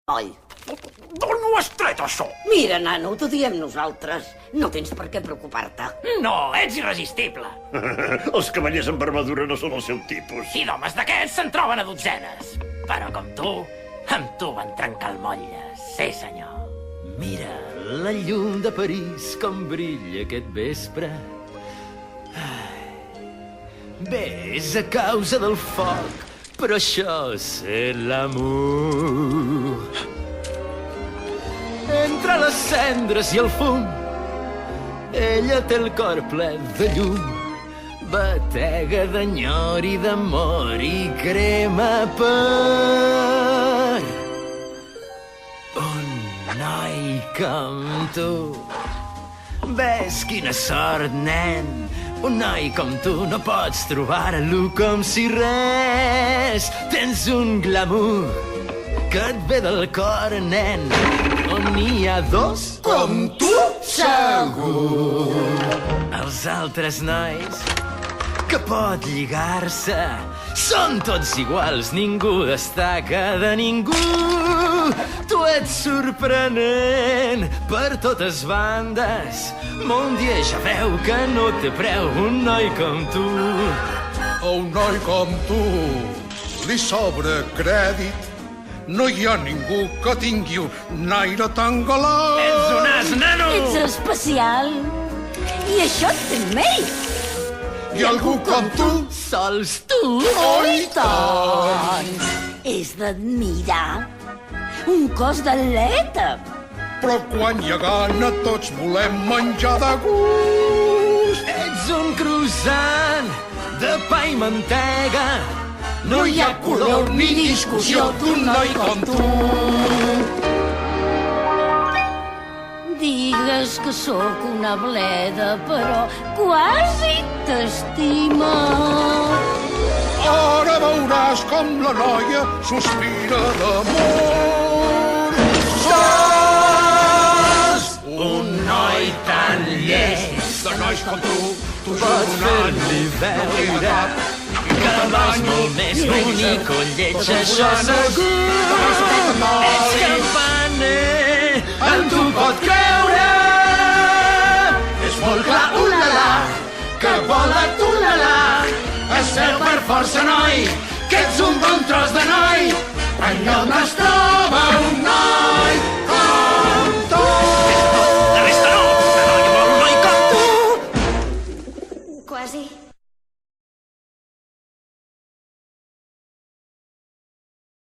Oi. D'on ho has tret, això? Mira, nano, t'ho diem nosaltres. No tens per què preocupar-te. No, ets irresistible. Els cavallers amb armadura no són el seu tipus. I d'homes d'aquests se'n troben a dotzenes. Però com tu, amb tu van trencar el motlles. Sí, senyor. Mira la llum de París com brilla aquest vespre. Bé, és a causa del foc, però això és l'amor. Entre les cendres i el fum, ella té el cor ple de llum. Batega d'enyor i d'amor i crema per un noi com tu. Ves quina sort, nen. Un noi com tu no pots trobar a algú com si res. Tens un glamour que et ve del cor, nen. On n'hi ha dos com tu, segur. Els altres nois que pot lligar-se són tots iguals, ningú destaca de ningú. Tu ets sorprenent per totes bandes. Mon dia ja veu que no té preu un noi com tu. A un noi com tu li sobra crèdit. No hi ha ningú que tingui un aire tan galant. Ets un as, nano! Ets especial. I això et té mèrit. I algú com tu, Sols tu? oh i tant! És d'admirar. Un cos d'atleta. Però quan hi ha gana tots volem menjar de gust. Ets un croissant de pa i mantega. No hi ha color ni discussió d'un noi com tu. Digues que sóc una bleda, però quasi t'estima. Ara veuràs com la noia sospira d'amor. Saps? Un noi tan llest De nois com tu pots fer-li veure que vols molt més bonic o lleig, això segur. Ets campaner, en tu pot creure. És molt clar, ulala, que vola tulala. Es veu per força, noi, que ets un bon tros de noi. En el nostre